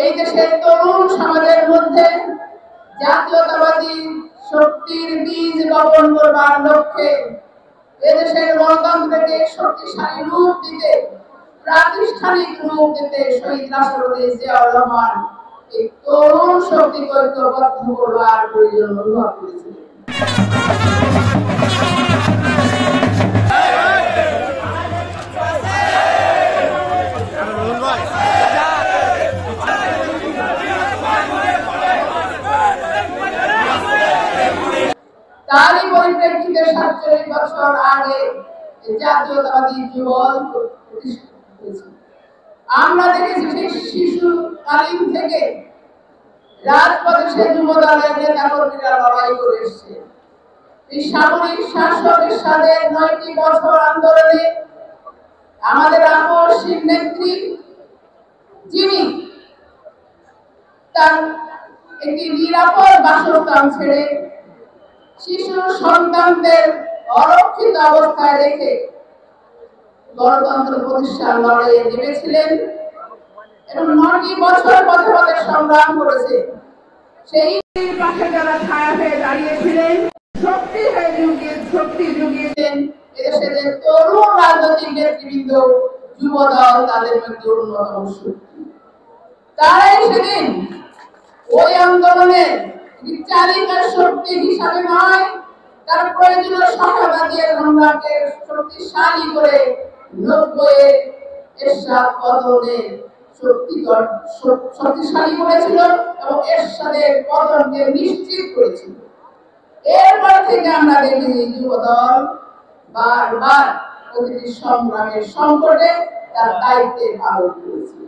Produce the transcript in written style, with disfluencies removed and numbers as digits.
এই দেশের তরুণ সমাজের মধ্যে জাতীয়তাবাদী শক্তির বীজ বপন করবার লক্ষ্যে এদেশের গণতন্ত্রকে শক্তিশালী রূপ দিতে, প্রাতিষ্ঠানিক রূপ দিতে শহীদ রাষ্ট্রপতি জিয়াউর রহমান এই তরুণ শক্তিকে ঐক্যবদ্ধ করবার প্রয়োজন অনুভব করেছিলেন। তারই পরিপ্রেক্ষিতে ৪৭ বছর আগে জাতীয়তাবাদী যুবদল প্রতিষ্ঠিত হয়েছে। আমরা দেখেছি শিশুকালীন থেকে রাজপথে সে যুবদলের নেতাকর্মীরা লড়াই করে এসছে। এই সামরিক শাসকের সাথে ৯টি বছর আন্দোলনে আমাদের আপসহীন নেত্রী, যিনি তার একটি নিরাপদ বাসস্থান ছেড়ে শিশু সন্তানদের অরক্ষিত অবস্থায় রেখে গণতন্ত্র প্রতিষ্ঠার লড়াইয়ে নেমেছিলেন এবং ৯টি বছর পথে পথে সংগ্রাম করেছে। সেই পাশে যারা ছায়া হয়ে দাঁড়িয়েছিলেন, শক্তি জুগিয়েছেন এদেশের তরুণ রাজনৈতিক নেতৃবৃন্দ, যুবদল তাদের মধ্যে অন্যতম শক্তি। তারাই সেদিন ওই আন্দোলনের চালিকা শক্তি হিসাবে নয়, তার প্রয়োজনীয় সহায়তা দিয়ে সংগ্রামকে শক্তিশালী করে ৯০ এরশাদ পতনে শক্তিশালী করেছিল এবং এরশাদের পতনকে নিশ্চিত করেছিল। এরপর থেকে আমরা দেখি যুবদল বারবার প্রতিটি সংগ্রামের সংকটে তার দায়িত্বে পালন করেছে।